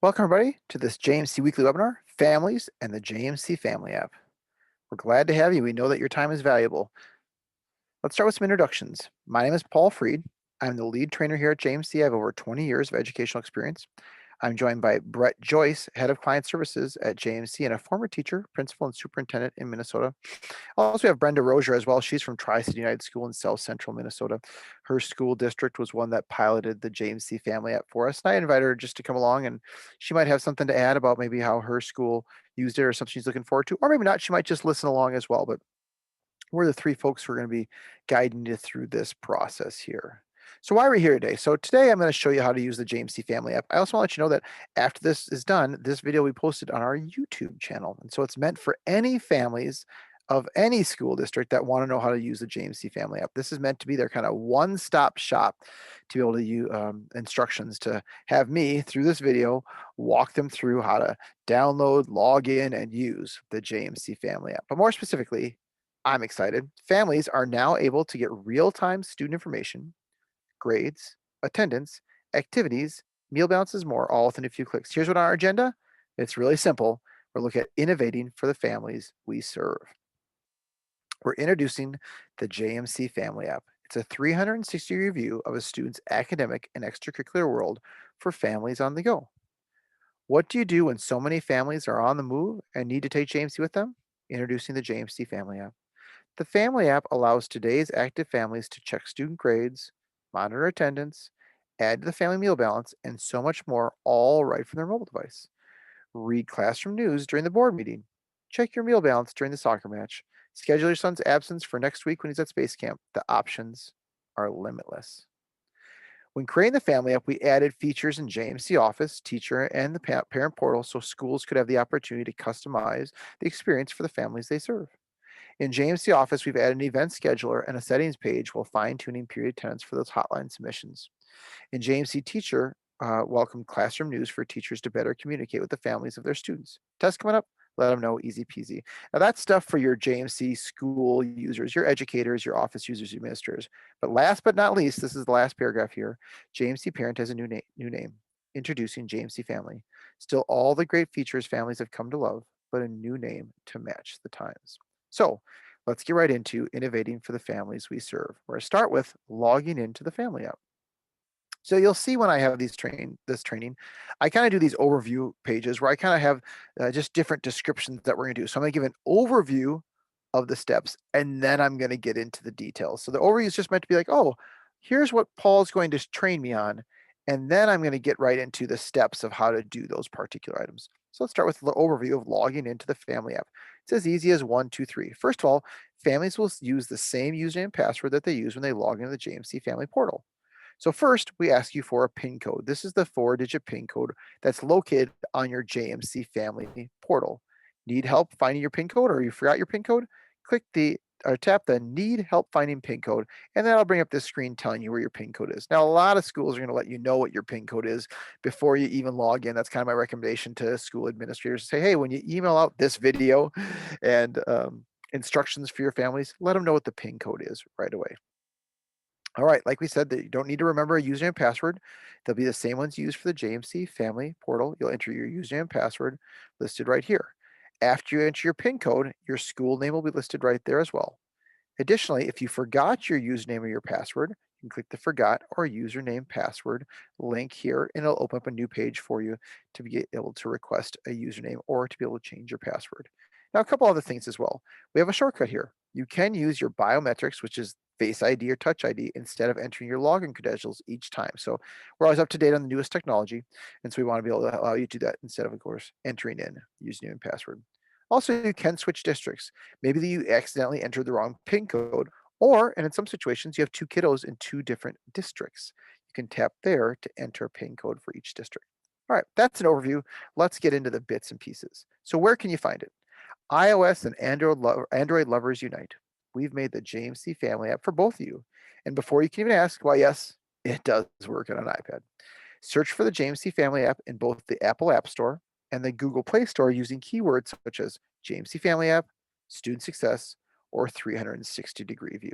Welcome, everybody, to this JMC Weekly webinar, Families and the JMC Family App. We're glad to have you. We know that your time is valuable. Let's start with some introductions. My name is Paul Freed. I'm the lead trainer here at JMC. I have over 20 years of educational experience. I'm joined by Brett Joyce, Head of Client Services at JMC and a former teacher, principal, and superintendent in Minnesota. Also, we have Brenda Rozier as well. She's from Tri-City United School in South Central Minnesota. Her school district was one that piloted the JMC Family App for us. And I invited her just to come along, and she might have something to add about maybe how her school used it or something she's looking forward to, or maybe not. She might just listen along as well. But we're the three folks who are going to be guiding you through this process here. So why are we here today? So today I'm going to show you how to use the JMC Family app. I also want to let you know that after this is done, this video will be posted on our YouTube channel. And so it's meant for any families of any school district that want to know how to use the JMC Family app. This is meant to be their kind of one-stop shop to be able to use instructions to have me, through this video, walk them through how to download, log in, and use the JMC Family app. But more specifically, I'm excited. Families are now able to get real-time student information, grades, attendance, activities, meal balances, more, all within a few clicks. Here's what our agenda. It's really simple. We're looking at innovating for the families we serve. We're introducing the JMC Family app. It's a 360 view of a student's academic and extracurricular world for families on the go. What do you do when so many families are on the move and need to take JMC with them? Introducing the JMC Family app. The Family app allows today's active families to check student grades, monitor attendance, add to the family meal balance, and so much more, all right from their mobile device. Read classroom news during the board meeting. Check your meal balance during the soccer match. Schedule your son's absence for next week when he's at space camp. The options are limitless. When creating the Family app, we added features in JMC Office, Teacher, and the Parent Portal so schools could have the opportunity to customize the experience for the families they serve. In JMC Office, we've added an event scheduler and a settings page while fine-tuning period attendance for those hotline submissions. In JMC Teacher, welcome classroom news for teachers to better communicate with the families of their students. Test coming up, let them know, easy peasy. Now that's stuff for your JMC school users, your educators, your office users, administrators. But last but not least, this is the last paragraph here. JMC Parent has a new name. Introducing JMC Family. Still all the great features families have come to love, but a new name to match the times. So let's get right into innovating for the families we serve. We're going to start with logging into the Family app. So you'll see when I have this training, I kind of do these overview pages where I kind of have just different descriptions that we're going to do. So I'm going to give an overview of the steps, and then I'm going to get into the details. So the overview is just meant to be like, oh, here's what Paul's going to train me on, and then I'm going to get right into the steps of how to do those particular items. So let's start with the overview of logging into the Family app. It's as easy as 1, 2, 3. First of all, families will use the same username and password that they use when they log into the JMC Family portal. So first, we ask you for a PIN code. This is the 4-digit PIN code that's located on your JMC Family portal. Need help finding your PIN code, or you forgot your PIN code? Click the or tap the Need Help Finding PIN code, and that'll bring up this screen telling you where your PIN code is. Now, a lot of schools are going to let you know what your PIN code is before you even log in. That's kind of my recommendation to school administrators to say, hey, when you email out this video and instructions for your families, let them know what the PIN code is right away. All right, like we said, that you don't need to remember a username and password. They'll be the same ones used for the JMC Family portal. You'll enter your username and password listed right here. After you enter your PIN code, your school name will be listed right there as well. Additionally, if you forgot your username or your password, you can click the Forgot or Username Password link here, and it'll open up a new page for you to be able to request a username or to be able to change your password. Now, a couple other things as well. We have a shortcut here. You can use your biometrics, which is Face ID or Touch ID, instead of entering your login credentials each time. So we're always up to date on the newest technology, and so we want to be able to allow you to do that instead of course, entering in username and password. Also, you can switch districts. Maybe you accidentally entered the wrong PIN code, or, and in some situations, you have two kiddos in two different districts. You can tap there to enter a PIN code for each district. All right, that's an overview. Let's get into the bits and pieces. So where can you find it? iOS and Android lovers unite. We've made the JMC Family app for both of you. And before you can even ask, why, yes, it does work on an iPad. Search for the JMC Family app in both the Apple App Store and the Google Play Store using keywords such as JMC Family app, student success, or 360-degree view.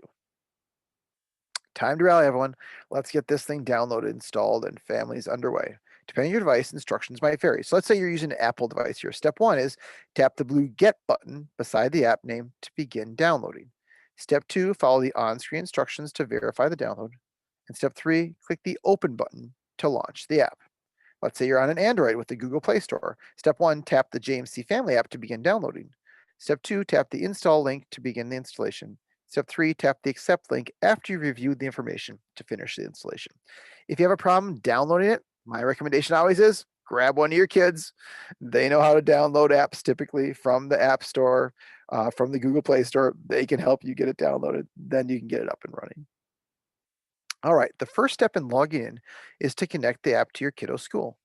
Time to rally, everyone. Let's get this thing downloaded, installed, and families underway. Depending on your device, instructions might vary. So let's say you're using an Apple device here. Step 1 is tap the blue Get button beside the app name to begin downloading. Step 2, follow the on-screen instructions to verify the download. And step 3, click the Open button to launch the app. Let's say you're on an Android with the Google Play Store. Step 1, tap the JMC Family app to begin downloading. Step 2, tap the install link to begin the installation. Step 3, tap the accept link after you've reviewed the information to finish the installation. If you have a problem downloading it, my recommendation always is grab one of your kids. They know how to download apps typically from the App Store, from the Google Play Store. They can help you get it downloaded. Then you can get it up and running. All right, the first step in logging in is to connect the app to your kiddo's school.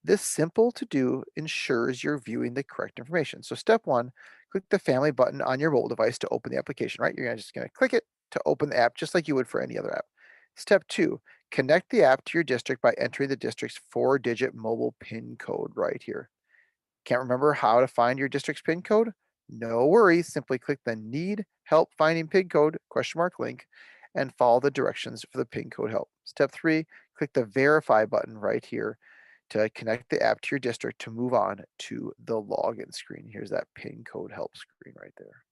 This simple to do ensures you're viewing the correct information. So step 1, click the family button on your mobile device to open the application, right? You're just gonna click it to open the app just like you would for any other app. Step 2, connect the app to your district by entering the district's 4-digit mobile PIN code right here. Can't remember how to find your district's PIN code? No worries, simply click the Need Help Finding PIN Code link and follow the directions for the PIN code help. Step 3, click the Verify button right here to connect the app to your district to move on to the login screen. Here's that PIN code help screen right there.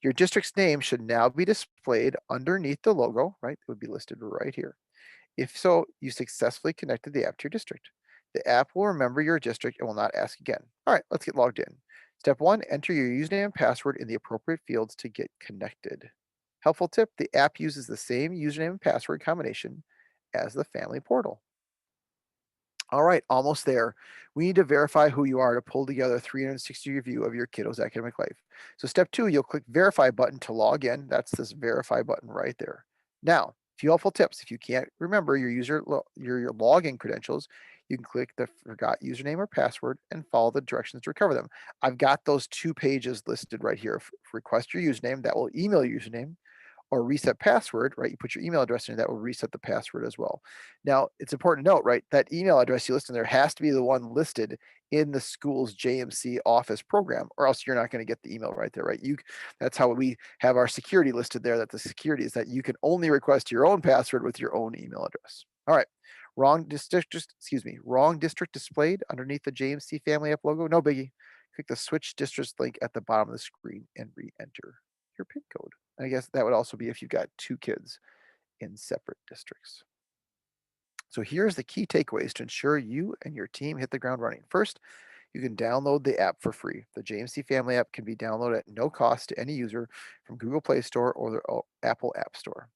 Your district's name should now be displayed underneath the logo, right? It would be listed right here. If so, you successfully connected the app to your district. The app will remember your district and will not ask again. All right, let's get logged in. Step 1, enter your username and password in the appropriate fields to get connected. Helpful tip, the app uses the same username and password combination as the family portal. All right, almost there. We need to verify who you are to pull together a 360 view of your kiddo's academic life. So step 2, you'll click verify button to log in. That's this verify button right there. Now, few helpful tips. If you can't remember your login credentials, you can click the forgot username or password and follow the directions to recover them. I've got those 2 pages listed right here. Request your username, that will email your username, or reset password, right? You put your email address in, that will reset the password as well. Now, it's important to note, right? That email address you list in there has to be the one listed in the school's JMC office program, or else you're not going to get the email right there, right? That's how we have our security listed there, that the security is that you can only request your own password with your own email address. All right. Wrong district displayed underneath the JMC Family App logo. No biggie. Click the switch districts link at the bottom of the screen and re-enter your PIN code. I guess that would also be if you've got 2 kids in separate districts. So here's the key takeaways to ensure you and your team hit the ground running. First, you can download the app for free. The JMC Family app can be downloaded at no cost to any user from Google Play Store or the Apple App Store.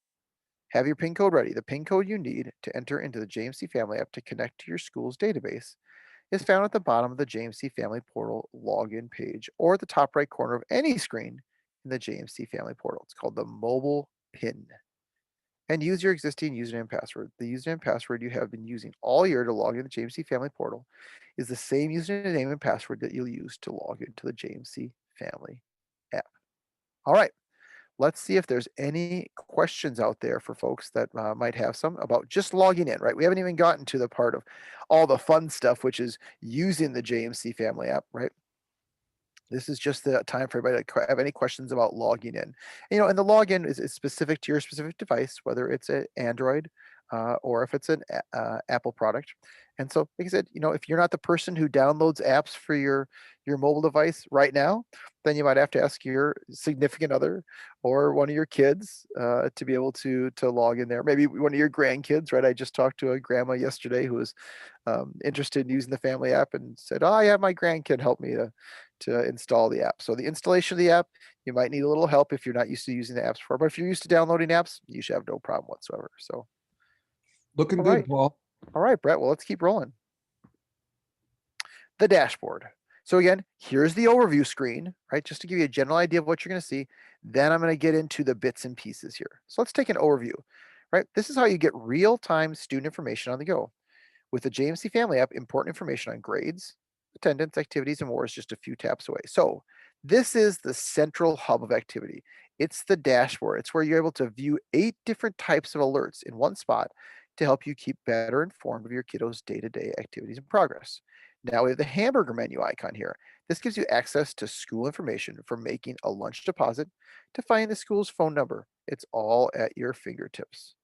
Have your PIN code ready. The PIN code you need to enter into the JMC Family app to connect to your school's database is found at the bottom of the JMC Family Portal login page or at the top right corner of any screen in the JMC Family Portal. It's called the mobile PIN. And use your existing username and password. The username and password you have been using all year to log into the JMC Family Portal is the same username and password that you'll use to log into the JMC Family app. All right, let's see if there's any questions out there for folks that might have some about just logging in, right? We haven't even gotten to the part of all the fun stuff, which is using the JMC Family app, right? This is just the time for everybody to have any questions about logging in. And the login is specific to your specific device, whether it's an Android or if it's an Apple product. And so, like I said, if you're not the person who downloads apps for your mobile device right now, then you might have to ask your significant other or one of your kids to be able to log in there. Maybe one of your grandkids, right? I just talked to a grandma yesterday who was interested in using the family app and said, "Oh, I have my grandkid help me to install the app." So the installation of the app, you might need a little help if you're not used to using the apps before, but if you're used to downloading apps, you should have no problem whatsoever. So, Looking all good, right. Paul. All right, Brett. Well, let's keep rolling. The dashboard. So again, here's the overview screen, right? Just to give you a general idea of what you're going to see. Then I'm going to get into the bits and pieces here. So let's take an overview, right? This is how you get real-time student information on the go. With the JMC Family app, important information on grades, attendance, activities, and more is just a few taps away. So this is the central hub of activity. It's the dashboard. It's where you're able to view 8 different types of alerts in one spot to help you keep better informed of your kiddos' day-to-day activities and progress. Now we have the hamburger menu icon here. This gives you access to school information from making a lunch deposit to finding the school's phone number. It's all at your fingertips.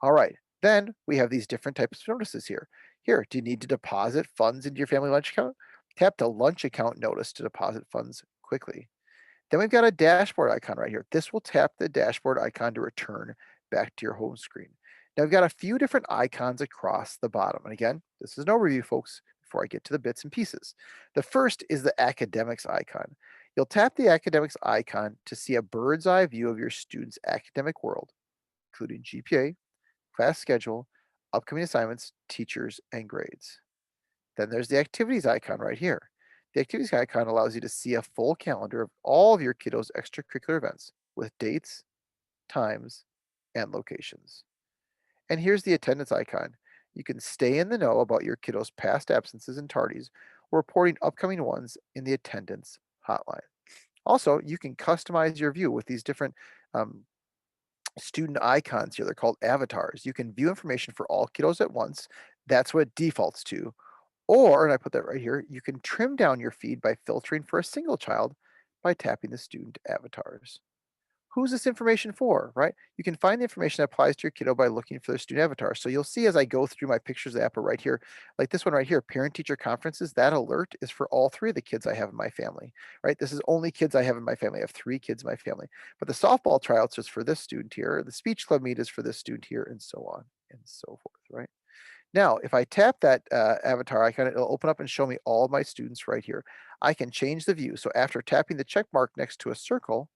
All right. Then we have these different types of notices here. Here, do you need to deposit funds into your family lunch account? Tap the lunch account notice to deposit funds quickly. Then we've got a dashboard icon right here. This will tap the dashboard icon to return back to your home screen. Now we've got a few different icons across the bottom. And again, this is an overview, folks, before I get to the bits and pieces. The first is the academics icon. You'll tap the academics icon to see a bird's eye view of your student's academic world, including GPA, class schedule, upcoming assignments, teachers, and grades. Then there's the activities icon right here. The activities icon allows you to see a full calendar of all of your kiddos' extracurricular events with dates, times, and locations. And here's the attendance icon. You can stay in the know about your kiddos' past absences and tardies, or reporting upcoming ones in the attendance hotline. Also, you can customize your view with these different um, student icons here. They're called avatars. You can view information for all kiddos at once. That's what it defaults to. Or, and I put that right here, you can trim down your feed by filtering for a single child by tapping the student avatars. Who's this information for, right? You can find the information that applies to your kiddo by looking for their student avatar. So you'll see as I go through my pictures app right here, like this one right here, parent teacher conferences, that alert is for all three of the kids I have in my family, right? This is only kids I have in my family. I have 3 kids in my family. But the softball tryouts is for this student here, the speech club meet is for this student here, and so on and so forth, right? Now, if I tap that avatar icon, it'll open up and show me all of my students right here. I can change the view. So after tapping the check mark next to a circle,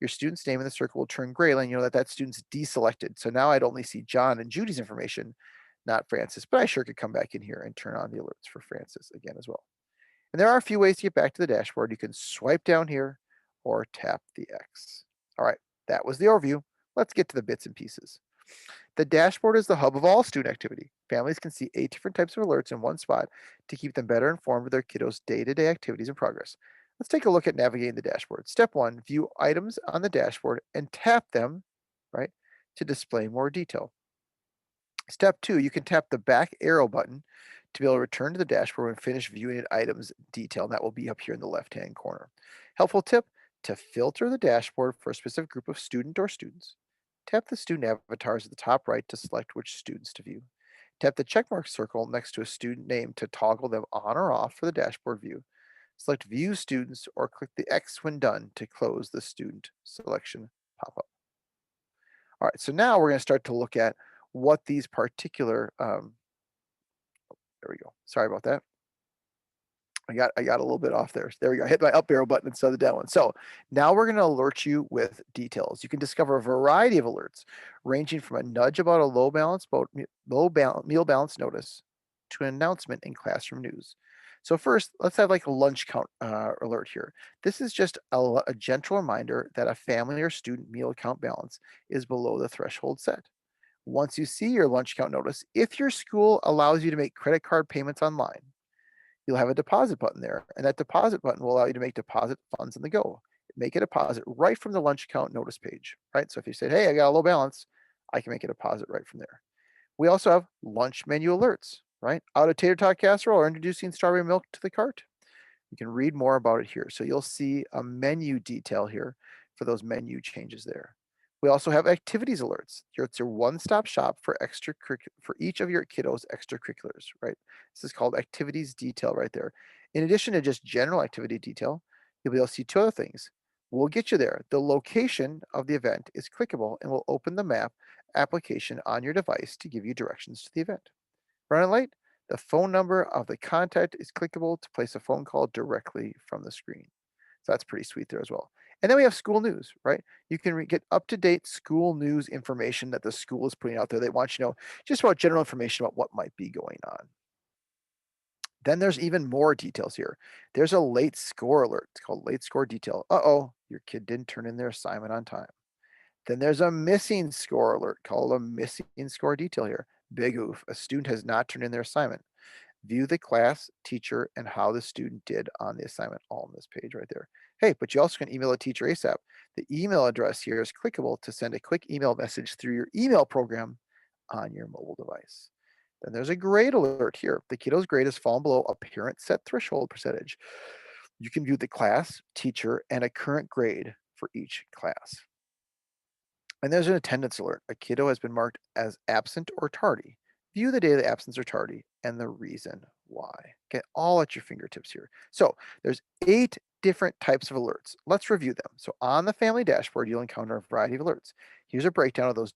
your student's name in the circle will turn gray, letting you know that that student's deselected. So now I'd only see John and Judy's information, not Francis. But I sure could come back in here and turn on the alerts for Francis again as well. And there are a few ways to get back to the dashboard. You can swipe down here or tap the X. All right, that was the overview. Let's get to the bits and pieces. The dashboard is the hub of all student activity. Families can see 8 different types of alerts in one spot to keep them better informed of their kiddos' day-to-day activities and progress. Let's take a look at navigating the dashboard. Step 1, view items on the dashboard and tap them, right, to display more detail. Step 2, you can tap the back arrow button to be able to return to the dashboard and finish viewing an item's detail, and that will be up here in the left-hand corner. Helpful tip, to filter the dashboard for a specific group of student or students, tap the student avatars at the top right to select which students to view. Tap the checkmark circle next to a student name to toggle them on or off for the dashboard view. Select View Students or click the X when done to close the student selection pop-up. All right, so now we're going to start to look at what these particular, there we go. Sorry about that. I got a little bit off there. There we go. I hit my up arrow button instead of the down one. So now we're going to alert you with details. You can discover a variety of alerts, ranging from a nudge about a meal balance notice to an announcement in classroom news. So first, let's have like a lunch count alert here. This is just a gentle reminder that a family or student meal account balance is below the threshold set. Once you see your lunch count notice, if your school allows you to make credit card payments online, you'll have a deposit button there, and that deposit button will allow you to make deposit funds on the go. Make a deposit right from the lunch account notice page, right? So if you say, hey, I got a low balance, I can make a deposit right from there. We also have lunch menu alerts, right? Out of tater tot casserole or introducing strawberry milk to the cart. You can read more about it here. So you'll see a menu detail here for those menu changes there. We also have activities alerts. Here it's your one-stop shop for for each of your kiddos' extracurriculars, right? This is called activities detail right there. In addition to just general activity detail, you'll be able to see 2 other things. We'll get you there. The location of the event is clickable and will open the map application on your device to give you directions to the event. Running late? The phone number of the contact is clickable to place a phone call directly from the screen. So that's pretty sweet there as well. And then we have school news, right? You can get up-to-date school news information that the school is putting out there. They want you to know just about general information about what might be going on. Then there's even more details here. There's a late score alert. It's called late score detail. Uh-oh, your kid didn't turn in their assignment on time. Then there's a missing score alert called a missing score detail here. Big oof, a student has not turned in their assignment. View the class, teacher, and how the student did on the assignment all on this page right there. Hey, but you also can email a teacher ASAP. The email address here is clickable to send a quick email message through your email program on your mobile device. Then there's a grade alert here. The kiddo's grade has fallen below a parent set threshold percentage. You can view the class, teacher, and a current grade for each class. And there's an attendance alert. A kiddo has been marked as absent or tardy. View the day the absence or tardy and the reason why. Okay, all at your fingertips here. So there's 8 different types of alerts. Let's review them. So on the family dashboard, you'll encounter a variety of alerts. Here's a breakdown of those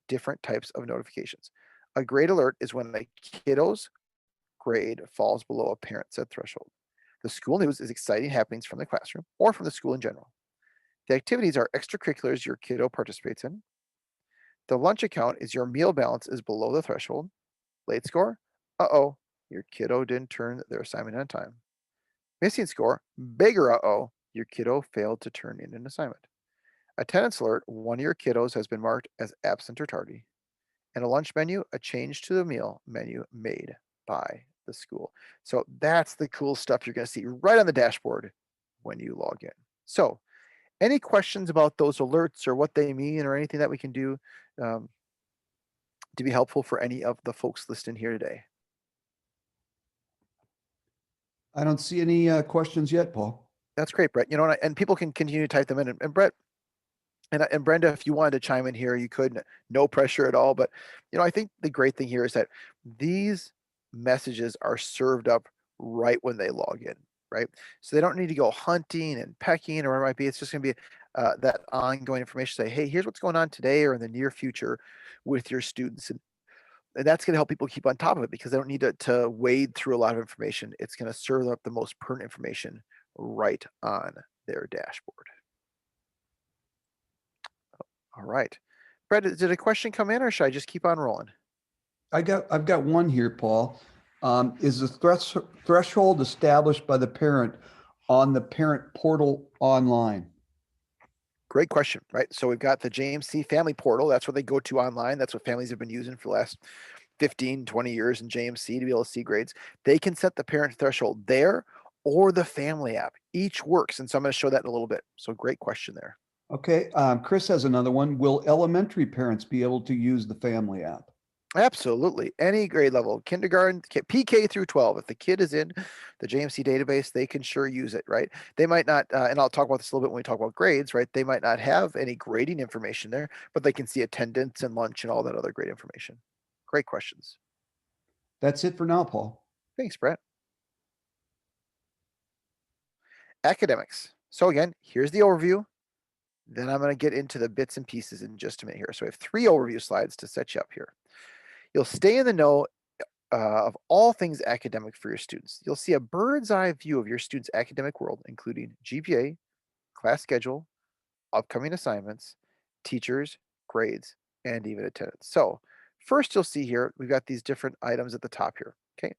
different types of notifications. A grade alert is when a kiddo's grade falls below a parent set threshold. The school news is exciting happenings from the classroom or from the school in general. The activities are extracurriculars your kiddo participates in. The lunch account is your meal balance is below the threshold. Late score? Uh-oh, your kiddo didn't turn their assignment on time. Missing score? Bigger uh-oh, your kiddo failed to turn in an assignment. Attendance alert, one of your kiddos has been marked as absent or tardy. And a lunch menu, a change to the meal menu made by the school. So that's the cool stuff you're going to see right on the dashboard when you log in. So any questions about those alerts or what they mean or anything that we can do um, to be helpful for any of the folks listening here today? I don't see any questions yet, Paul. That's great, Brett. You know, and people can continue to type them in. And Brett and Brenda, if you wanted to chime in here, you could. No pressure at all. But you know, I think the great thing here is that these messages are served up right when they log in, right? So they don't need to go hunting and pecking or whatever it might be. It's just going to be that ongoing information. Say, hey, here's what's going on today or in the near future with your students, and that's going to help people keep on top of it because they don't need to wade through a lot of information. It's going to serve up the most pertinent information right on their dashboard. All right. Brett, did a question come in or should I just keep on rolling? I've got one here, Paul. Is the threshold established by the parent on the parent portal online? Great question, right? So we've got the JMC family portal. That's what they go to online. That's what families have been using for the last 15, 20 years in JMC to be able to see grades. They can set the parent threshold there or the family app. Each works. And so I'm going to show that in a little bit. So great question there. Okay. Chris has another one. Will elementary parents be able to use the family app? Absolutely. Any grade level, kindergarten, PK through 12. If the kid is in the JMC database, they can sure use it, right? They might not, and I'll talk about this a little bit when we talk about grades, right? They might not have any grading information there, but they can see attendance and lunch and all that other great information. Great questions. That's it for now, Paul. Thanks, Brett. Academics. So again, here's the overview. Then I'm going to get into the bits and pieces in just a minute here. So we have 3 overview slides to set you up here. You'll stay in the know of all things academic for your students. You'll see a bird's eye view of your students' academic world, including GPA, class schedule, upcoming assignments, teachers, grades, and even attendance. So first you'll see here, we've got these different items at the top here, okay?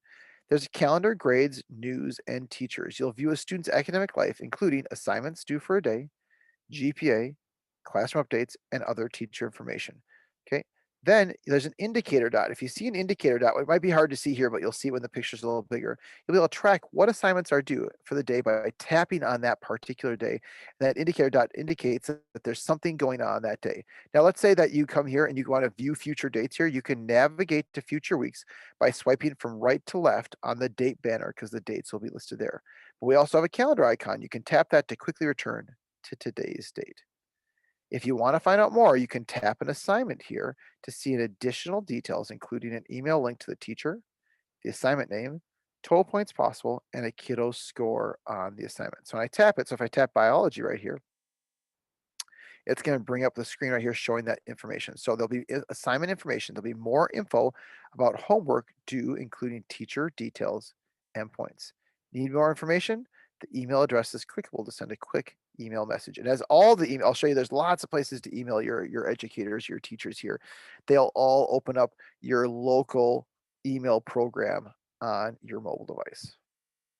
There's a calendar, grades, news, and teachers. You'll view a student's academic life, including assignments due for a day, GPA, classroom updates, and other teacher information. Okay. Then there's an indicator dot. If you see an indicator dot, it might be hard to see here, but you'll see it when the picture's a little bigger. You'll be able to track what assignments are due for the day by tapping on that particular day. That indicator dot indicates that there's something going on that day. Now, let's say that you come here and you want to view future dates here. You can navigate to future weeks by swiping from right to left on the date banner because the dates will be listed there. But we also have a calendar icon. You can tap that to quickly return to today's date. If you want to find out more, you can tap an assignment here to see an additional details, including an email link to the teacher, the assignment name, total points possible, and a kiddo score on the assignment. So when I tap it, so if I tap biology right here, it's going to bring up the screen right here showing that information. So there'll be assignment information. There'll be more info about homework due, including teacher details and points. Need more information? The email address is clickable to send a quick email message. It has all the email. I'll show you there's lots of places to email your educators, your teachers here. They'll all open up your local email program on your mobile device.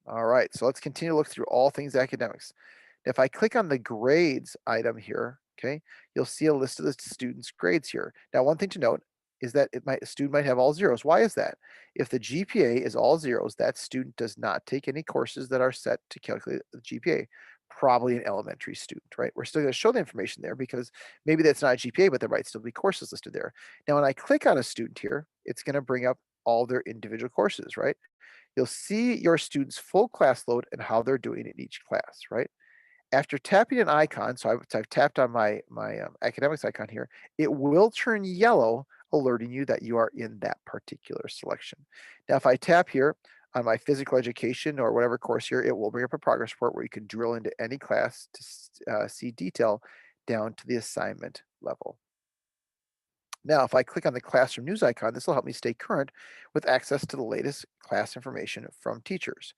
All right, so let's continue to look through all things academics. If I click on the grades item here, okay, you'll see a list of the students' grades here. Now, one thing to note is that a student might have all zeros. Why is that? If the GPA is all zeros, that student does not take any courses that are set to calculate the GPA. Probably an elementary student, right? We're still going to show the information there because maybe that's not a GPA, but there might still be courses listed there. Now, when I click on a student here, it's going to bring up all their individual courses, right? You'll see your students' full class load and how they're doing in each class, right? After tapping an icon, so I've tapped on my academics icon here, it will turn yellow, alerting you that you are in that particular selection. Now, if I tap here on my physical education or whatever course here, it will bring up a progress report where you can drill into any class to see detail down to the assignment level. Now, if I click on the classroom news icon, this will help me stay current with access to the latest class information from teachers.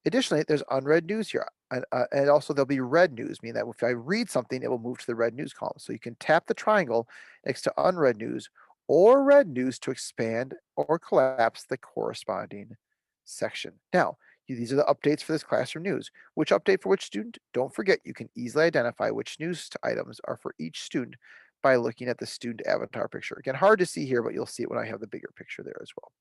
Additionally, there's unread news here, and also there'll be read news, meaning that if I read something, it will move to the read news column. So you can tap the triangle next to unread news or read news to expand or collapse the corresponding section. Now, these are the updates for this classroom news. Which update for which student? Don't forget, you can easily identify which news items are for each student by looking at the student avatar picture. Again, hard to see here, but you'll see it when I have the bigger picture there as well.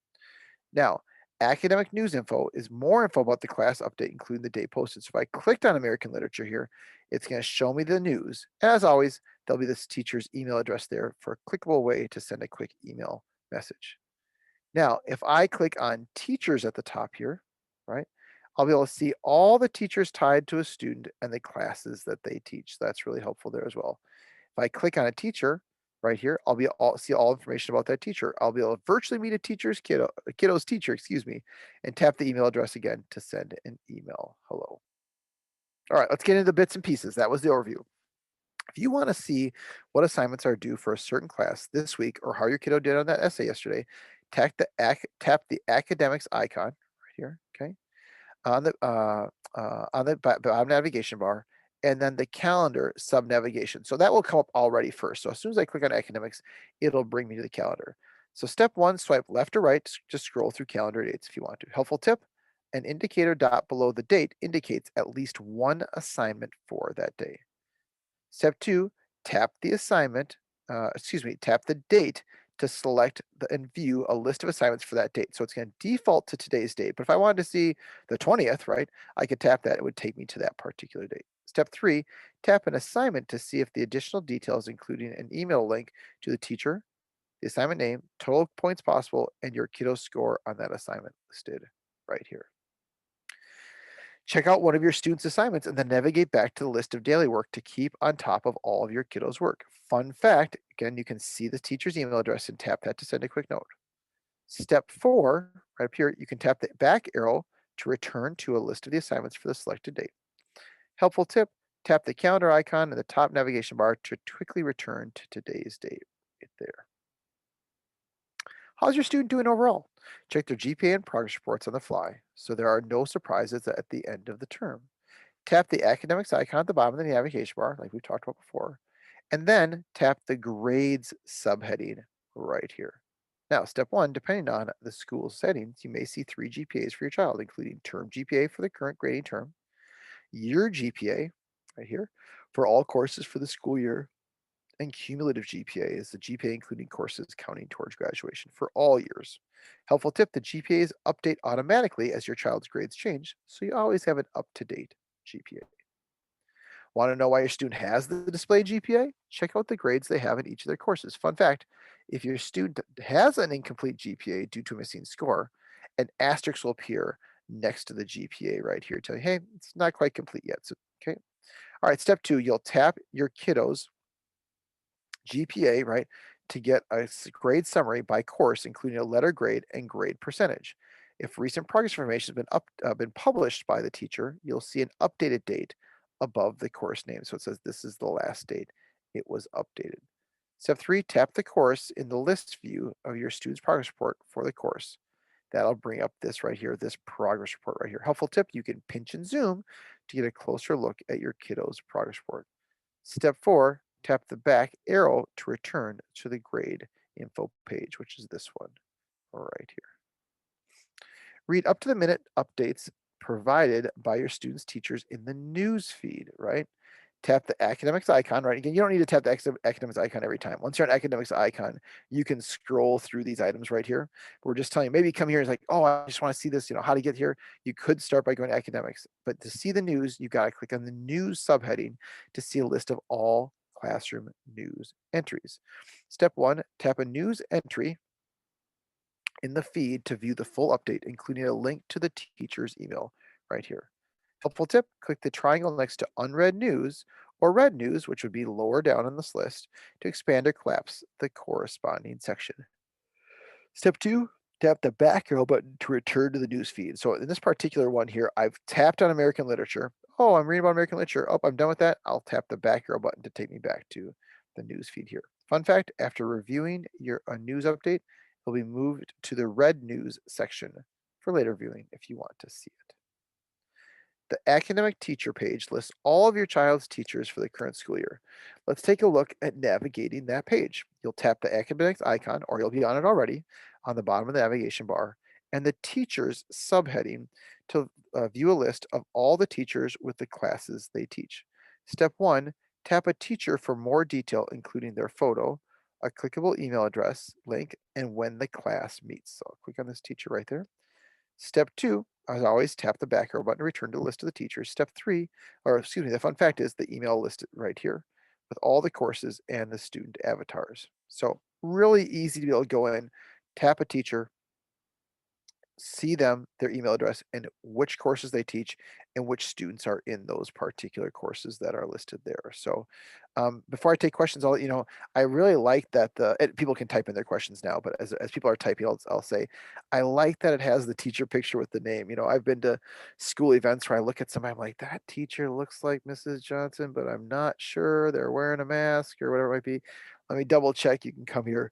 Now, academic news info is more info about the class update, including the date posted. So if I clicked on American literature here, it's going to show me the news. As always, there'll be this teacher's email address there for a clickable way to send a quick email message. Now, if I click on teachers at the top here, right, I'll be able to see all the teachers tied to a student and the classes that they teach. That's really helpful there as well. If I click on a teacher right here, see all information about that teacher. I'll be able to virtually meet a kiddo's teacher, excuse me, and tap the email address again to send an email hello. All right, let's get into the bits and pieces. That was the overview. If you want to see what assignments are due for a certain class this week or how your kiddo did on that essay yesterday, tap the academics icon right here, okay, on the bottom navigation bar, and then the calendar sub navigation. So that will come up already first. So as soon as I click on academics, it'll bring me to the calendar. So step one, swipe left or right to scroll through calendar dates if you want to. Helpful tip, an indicator dot below the date indicates at least one assignment for that day. Step two, tap the assignment, tap the date to select and view a list of assignments for that date. So it's going to default to today's date. But if I wanted to see the 20th, right, I could tap that. It would take me to that particular date. Step three, tap an assignment to see if the additional details, including an email link to the teacher, the assignment name, total points possible, and your kiddo score on that assignment listed right here. Check out one of your students' assignments and then navigate back to the list of daily work to keep on top of all of your kiddos' work. Fun fact, again, you can see the teacher's email address and tap that to send a quick note. Step four, right up here, you can tap the back arrow to return to a list of the assignments for the selected date. Helpful tip, tap the calendar icon in the top navigation bar to quickly return to today's date right there. How's your student doing overall? Check their GPA and progress reports on the fly so there are no surprises at the end of the term. Tap the academics icon at the bottom of the navigation bar, like we talked about before, and then tap the grades subheading right here. Now, step one, depending on the school settings, you may see three GPAs for your child, including term GPA for the current grading term, year GPA right here for all courses for the school year, and cumulative GPA is the GPA including courses counting towards graduation for all years. Helpful tip, the GPAs update automatically as your child's grades change, so you always have an up-to-date GPA. Want to know why your student has the displayed GPA? Check out the grades they have in each of their courses. Fun fact, if your student has an incomplete GPA due to a missing score, an asterisk will appear next to the GPA right here, telling you, hey, it's not quite complete yet. So, okay. All right, step two, you'll tap your kiddos GPA, right, to get a grade summary by course, including a letter grade and grade percentage. If recent progress information has been published by the teacher, you'll see an updated date above the course name. So it says this is the last date it was updated. Step three, tap the course in the list view of your student's progress report for the course. That'll bring up this right here, this progress report right here. Helpful tip, you can pinch and zoom to get a closer look at your kiddo's progress report. Step four, tap the back arrow to return to the grade info page, which is this one right here. Read up to the minute updates provided by your students' teachers in the news feed, right? Tap the academics icon, right? Again, you don't need to tap the academics icon every time. Once you're on academics icon, you can scroll through these items right here. We're just telling you, maybe come here and it's like, oh, I just want to see this, how to get here. You could start by going to academics, but to see the news, you got to click on the news subheading to see a list of all classroom news entries. Step one, tap a news entry in the feed to view the full update, including a link to the teacher's email right here. Helpful tip, click the triangle next to unread news or read news, which would be lower down on this list, to expand or collapse the corresponding section. Step two, tap the back arrow button to return to the news feed. So in this particular one here, I've tapped on American literature. Oh, I'm reading about American literature. Oh, I'm done with that. I'll tap the back arrow button to take me back to the news feed here. Fun fact, after reviewing your a news update, it'll be moved to the red news section for later viewing if you want to see it. The academic teacher page lists all of your child's teachers for the current school year. Let's take a look at navigating that page. You'll tap the academics icon, or you'll be on it already, on the bottom of the navigation bar, and the teachers subheading to view a list of all the teachers with the classes they teach. Step one, tap a teacher for more detail, including their photo, a clickable email address, link, and when the class meets. So I'll click on this teacher right there. Step two, as always, tap the back arrow button to return to the list of the teachers. Step three, or excuse me, the fun fact is the email listed right here with all the courses and the student avatars. So really easy to be able to go in, tap a teacher, see them, their email address, and which courses they teach, and which students are in those particular courses that are listed there. So, before I take questions, I'll let you know I really like that people can type in their questions now, but as people are typing, I'll say I like that it has the teacher picture with the name. I've been to school events where I look at somebody, I'm like, that teacher looks like Mrs. Johnson, but I'm not sure they're wearing a mask or whatever it might be. Let me double check. You can come here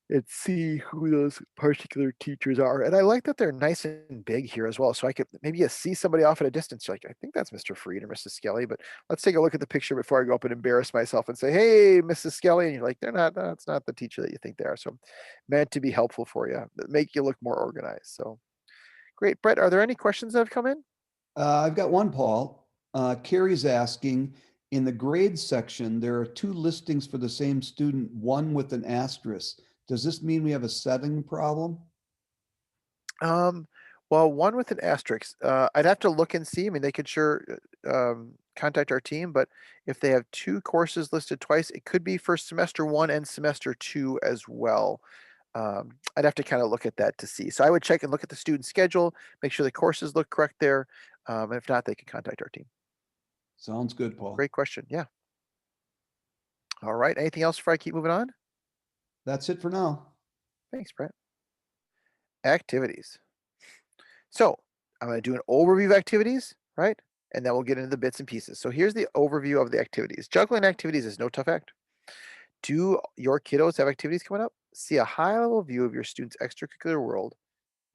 and see who those particular teachers are. And I like that they're nice and big here as well. So I could maybe you see somebody off at a distance. You're like, I think that's Mr. Freed or Mrs. Skelly, but let's take a look at the picture before I go up and embarrass myself and say, hey, Mrs. Skelly. And you're like, they're not, that's not the teacher that you think they are. So meant to be helpful for you, make you look more organized. So great. Brett, are there any questions that have come in? I've got one, Paul. Carrie's asking, in the grades section, there are two listings for the same student, one with an asterisk. Does this mean we have a setting problem? Um, well, one with an asterisk. I'd have to look and see. I mean, they could sure contact our team, but if they have two courses listed twice, it could be for semester one and semester two as well. I'd have to kind of look at that to see. So I would check and look at the student schedule, make sure the courses look correct there. And if not, they can contact our team. Sounds good, Paul. Great question. Yeah. All right. Anything else before I keep moving on? That's it for now. Thanks, Brett. Activities. So I'm going to do an overview of activities, right? And then we'll get into the bits and pieces. So here's the overview of the activities. Juggling activities is no tough act. Do your kiddos have activities coming up? See a high level view of your student's extracurricular world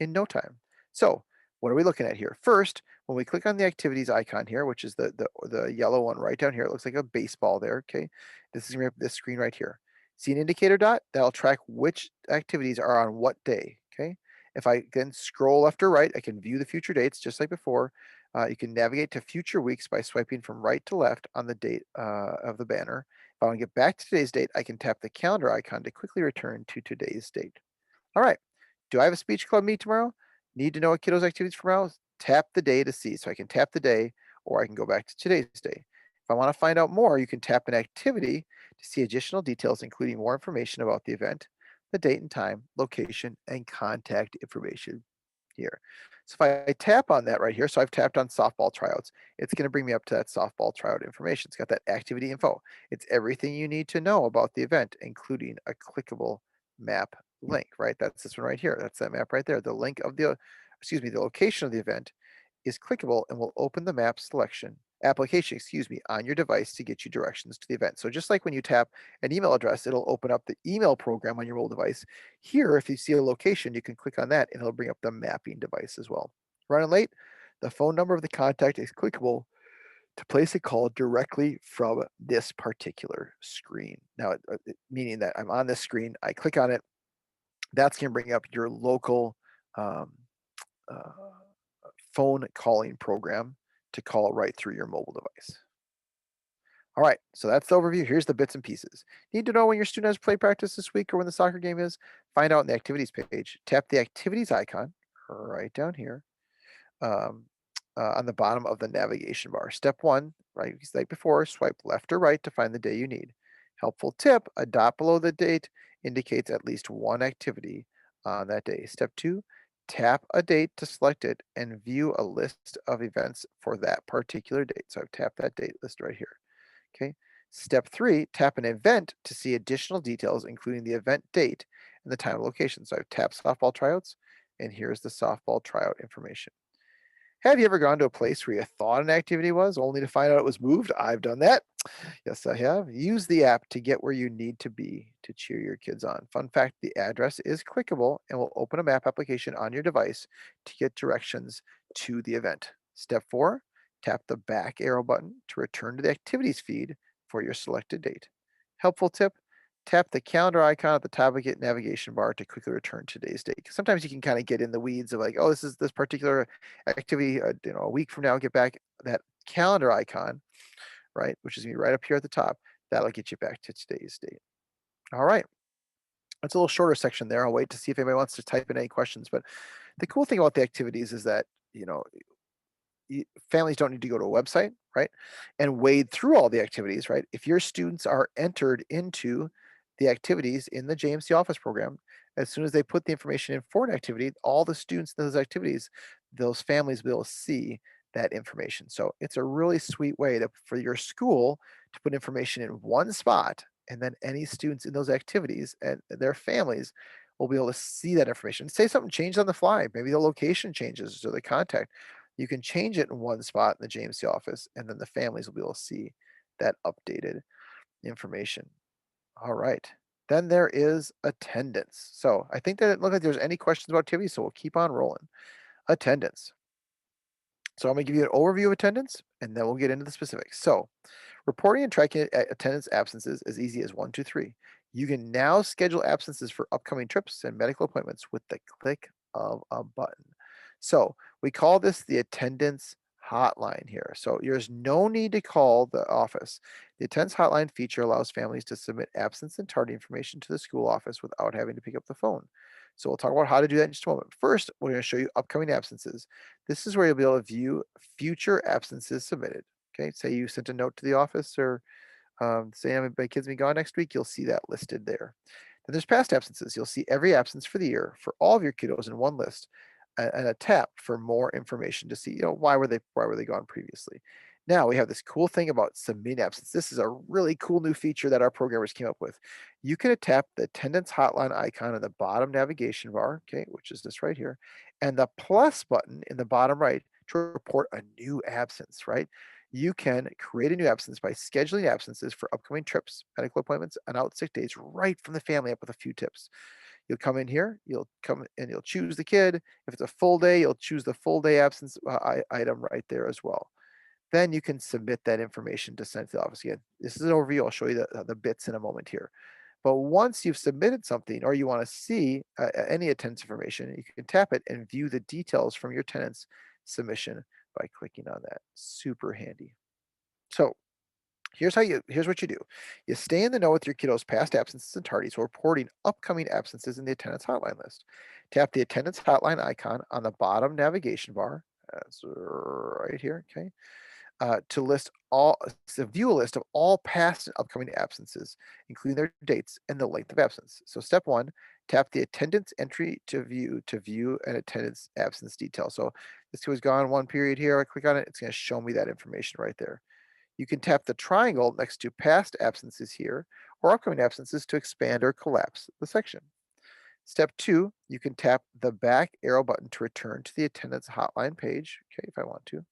in no time. So what are we looking at here? First, when we click on the activities icon here, which is the yellow one right down here, it looks like a baseball there. Okay, this is this screen right here. See an indicator dot? That'll track which activities are on what day. Okay, if I then scroll left or right, I can view the future dates just like before. You can navigate to future weeks by swiping from right to left on the date of the banner. If I want to get back to today's date, I can tap the calendar icon to quickly return to today's date. All right. Do I have a speech club meet tomorrow? Need to know what kiddos' activities for tomorrow? Tap the day to see. So I can tap the day or I can go back to today's day. If I want to find out more, you can tap an activity to see additional details, including more information about the event, the date and time, location, and contact information here. So if I tap on that right here, so I've tapped on softball tryouts, it's going to bring me up to that softball tryout information. It's got that activity info. It's everything you need to know about the event, including a clickable map link, right? That's this one right here. That's that map right there. The link of the location of the event is clickable and will open the map selection application, on your device to get you directions to the event. So just like when you tap an email address, it'll open up the email program on your mobile device. Here, if you see a location, you can click on that and it'll bring up the mapping device as well. Running late, the phone number of the contact is clickable to place a call directly from this particular screen. Now, meaning that I'm on this screen, I click on it, that's going to bring up your local um, uh, phone calling program to call right through your mobile device. All right, so that's the overview. Here's the bits and pieces. Need to know when your student has play practice this week or when the soccer game is? Find out in the activities page. Tap the activities icon right down here um, on the bottom of the navigation bar. Step one, right, like before, swipe left or right to find the day you need. Helpful tip, a dot below the date indicates at least one activity on that day. Step two, tap a date to select it and view a list of events for that particular date. So I've tapped that date list right here. Okay. Step 3, tap an event to see additional details, including the event date and the time and location. So I've tapped softball tryouts, and here's the softball tryout information. Have you ever gone to a place where you thought an activity was only to find out it was moved? I've done that. Yes, I have. Use the app to get where you need to be to cheer your kids on. Fun fact, the address is clickable and will open a map application on your device to get directions to the event. Step 4, tap the back arrow button to return to the activities feed for your selected date. Helpful tip, tap the calendar icon at the top of the navigation bar to quickly return to today's date. 'Cause sometimes you can kind of get in the weeds of like, oh, this is this particular activity, a week from now, get back that calendar icon, right? Which is gonna be right up here at the top. That'll get you back to today's date. All right. That's a little shorter section there. I'll wait to see if anybody wants to type in any questions. But the cool thing about the activities is that, you know, families don't need to go to a website, right? And wade through all the activities, right? If your students are entered into the activities in the JMC Office program, as soon as they put the information in for an activity, all the students in those activities, those families will see that information. So it's a really sweet way for your school to put information in one spot, and then any students in those activities and their families will be able to see that information. Say something changed on the fly, maybe the location changes or the contact, you can change it in one spot in the JMC office, and then the families will be able to see that updated information. All right. Then there is attendance. So I think that it looked like there's any questions about activities, so we'll keep on rolling. Attendance. So I'm going to give you an overview of attendance, and then we'll get into the specifics. So reporting and tracking attendance absences as easy as 1, 2, 3. You can now schedule absences for upcoming trips and medical appointments with the click of a button. So we call this the attendance hotline here. So there's no need to call the office. The attendance hotline feature allows families to submit absence and tardy information to the school office without having to pick up the phone. So we'll talk about how to do that in just a moment. First, we're going to show you upcoming absences. This is where you'll be able to view future absences submitted. Okay, say you sent a note to the office or saying my kid's be gone next week, you'll see that listed there. Then there's past absences. You'll see every absence for the year for all of your kiddos in one list, and a tap for more information to see, why were they gone previously. Now we have this cool thing about submit absence. This is a really cool new feature that our programmers came up with. You can tap the attendance hotline icon in the bottom navigation bar, okay, which is this right here, and the plus button in the bottom right to report a new absence, right? You can create a new absence by scheduling absences for upcoming trips, medical appointments, and out sick days right from the family app with a few tips. You'll come in here, you'll come and you'll choose the kid. If it's a full day, you'll choose the full day absence item right there as well. Then you can submit that information to send to the office again. This is an overview. I'll show you the bits in a moment here. But once you've submitted something or you want to see any attendance information, you can tap it and view the details from your tenant's submission by clicking on that. Super handy. So here's what you do. You stay in the know with your kiddos' past absences and tardies while reporting upcoming absences in the attendance hotline list. Tap the attendance hotline icon on the bottom navigation bar. That's right here. Okay, to view a list of all past and upcoming absences, including their dates and the length of absence. So step 1, tap the attendance entry to view an attendance absence detail. So this was gone one period here. I click on it, it's going to show me that information right there. You can tap the triangle next to past absences here or upcoming absences to expand or collapse the section. Step 2, you can tap the back arrow button to return to the attendance hotline page, okay, if I want to.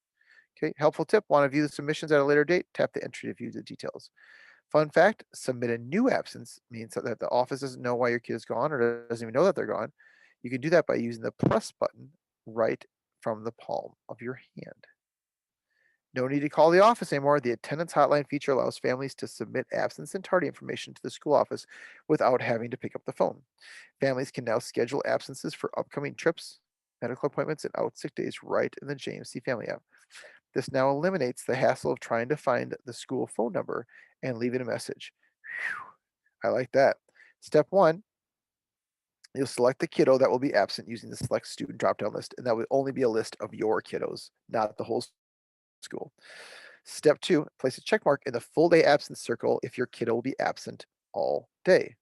Okay, helpful tip, want to view the submissions at a later date, tap the entry to view the details. Fun fact, submit a new absence means that the office doesn't know why your kid is gone or doesn't even know that they're gone. You can do that by using the plus button right from the palm of your hand. No need to call the office anymore. The attendance hotline feature allows families to submit absence and tardy information to the school office without having to pick up the phone. Families can now schedule absences for upcoming trips, medical appointments, and out sick days right in the JMC Family app. This now eliminates the hassle of trying to find the school phone number and leaving a message. Whew, I like that. Step 1, you'll select the kiddo that will be absent using the select student drop-down list, and that will only be a list of your kiddos, not the whole school. Step 2, place a check mark in the full day absence circle if your kiddo will be absent all day.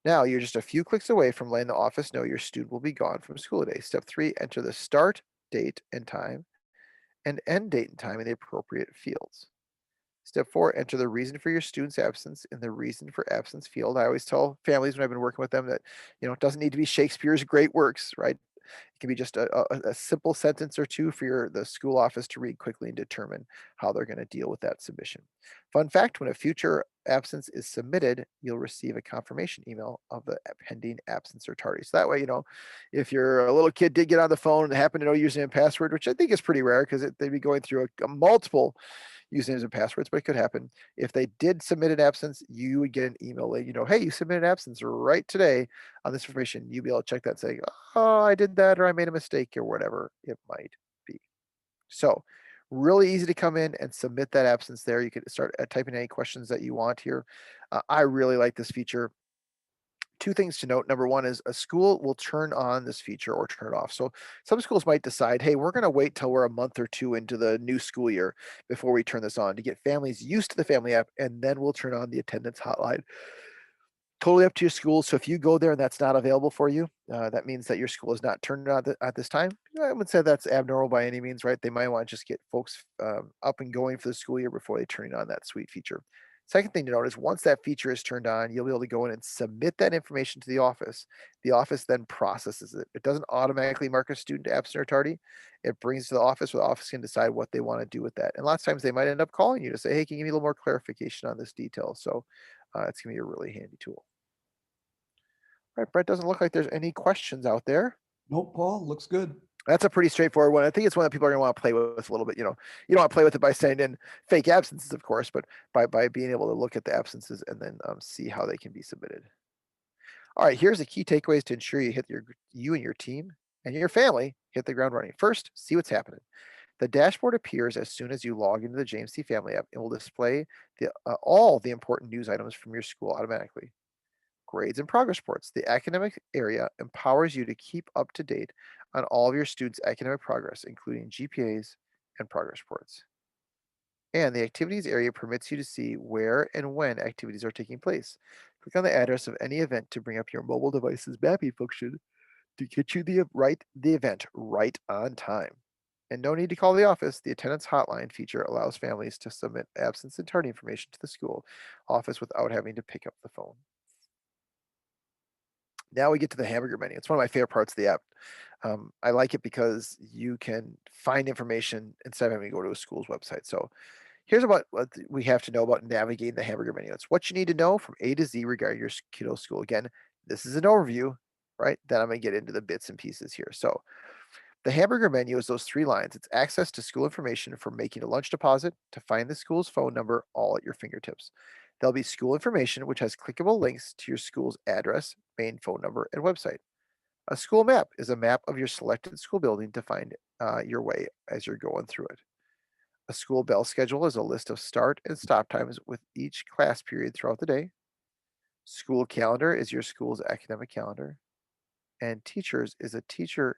Now you're just a few clicks away from letting the office know your student will be gone from school today. Step 3, enter the start date and time and end date and time in the appropriate fields. Step 4, enter the reason for your student's absence in the reason for absence field. I always tell families when I've been working with them that, it doesn't need to be Shakespeare's great works, right? It can be just a simple sentence or two for the school office to read quickly and determine how they're going to deal with that submission. Fun fact, when a future absence is submitted, you'll receive a confirmation email of the pending absence or tardy. So that way, if your little kid did get on the phone and happen to know username and password, which I think is pretty rare because they'd be going through a multiple usernames and passwords, but it could happen. If they did submit an absence, you would get an email letting hey, you submitted an absence right today on this information. You'll be able to check that saying, oh, I did that or I made a mistake or whatever it might be. So really easy to come in and submit that absence there. You could start typing any questions that you want here. I really like this feature. Two things to note. Number one is a school will turn on this feature or turn it off. So some schools might decide, hey, we're going to wait till we're a month or two into the new school year before we turn this on to get families used to the family app, and then we'll turn on the attendance hotline. Totally up to your school. So if you go there and that's not available for you, that means that your school is not turned on at this time. I wouldn't say that's abnormal by any means, right? They might want to just get folks up and going for the school year before they turn on that sweet feature. Second thing to note is once that feature is turned on, you'll be able to go in and submit that information to the office. The office then processes it. It doesn't automatically mark a student absent or tardy. It brings to the office where the office can decide what they want to do with that. And lots of times they might end up calling you to say, hey, can you give me a little more clarification on this detail? So it's going to be a really handy tool. All right, Brett, doesn't look like there's any questions out there. Nope, Paul, looks good. That's a pretty straightforward one. I think it's one that people are going to want to play with a little bit. You don't want to play with it by sending in fake absences, of course, but by being able to look at the absences and then see how they can be submitted. All right, here's the key takeaways to ensure you and your team and your family hit the ground running. First, see what's happening. The dashboard appears as soon as you log into the James C Family app and will display all the important news items from your school automatically. Grades and progress reports. The academic area empowers you to keep up to date on all of your students' academic progress, including GPAs and progress reports. And the activities area permits you to see where and when activities are taking place. Click on the address of any event to bring up your mobile device's mapping function to get you the event right on time. And no need to call the office. The attendance hotline feature allows families to submit absence and tardy information to the school office without having to pick up the phone. Now we get to the hamburger menu. It's one of my favorite parts of the app. I like it because you can find information instead of having to go to a school's website. So here's what we have to know about navigating the hamburger menu. It's what you need to know from A to Z regarding your kiddo school. Again, this is an overview, right? Then I'm going to get into the bits and pieces here. So the hamburger menu is those three lines. It's access to school information for making a lunch deposit, to find the school's phone number, all at your fingertips. There'll be school information, which has clickable links to your school's address, main phone number, and website. A school map is a map of your selected school building to find your way as you're going through it. A school bell schedule is a list of start and stop times with each class period throughout the day. School calendar is your school's academic calendar. And teachers is a teacher,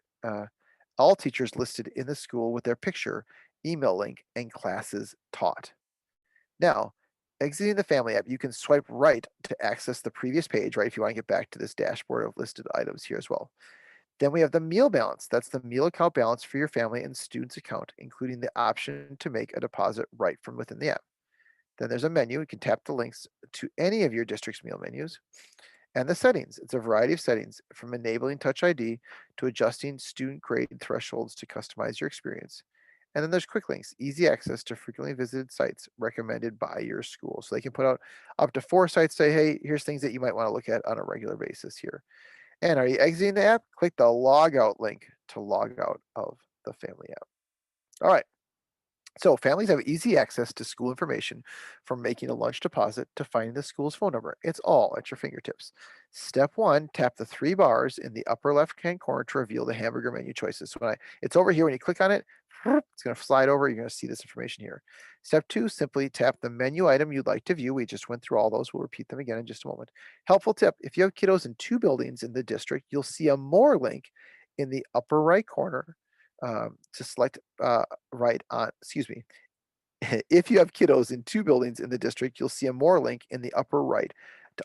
all teachers listed in the school with their picture, email link, and classes taught. Now, exiting the family app, you can swipe right to access the previous page, right? If you want to get back to this dashboard of listed items here as well. Then we have the meal balance. That's the meal account balance for your family and student's account, including the option to make a deposit right from within the app. Then there's a menu. You can tap the links to any of your district's meal menus. And the settings. It's a variety of settings from enabling Touch ID to adjusting student grade thresholds to customize your experience. And then there's quick links, easy access to frequently visited sites recommended by your school. So they can put out up to 4 sites, say, hey, here's things that you might want to look at on a regular basis here. And are you exiting the app? Click the log out link to log out of the family app. All right. So families have easy access to school information from making a lunch deposit to finding the school's phone number. It's all at your fingertips. Step 1, tap the 3 bars in the upper left-hand corner to reveal the hamburger menu choices. So it's over here, when you click on it, it's going to slide over. You're going to see this information here. Step 2, simply tap the menu item you'd like to view. We just went through all those. We'll repeat them again in just a moment. Helpful tip, if you have kiddos in 2 buildings in the district, you'll see a more link in the upper right corner to select right on, excuse me. If you have kiddos in 2 buildings in the district, you'll see a more link in the upper right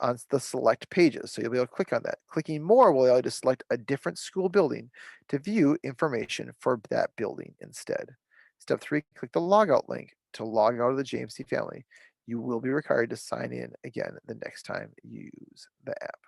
on the select pages. So you'll be able to click on that. Clicking more will allow you to select a different school building to view information for that building instead. Step 3, click the logout link to log out of the JMC family. You will be required to sign in again the next time you use the app.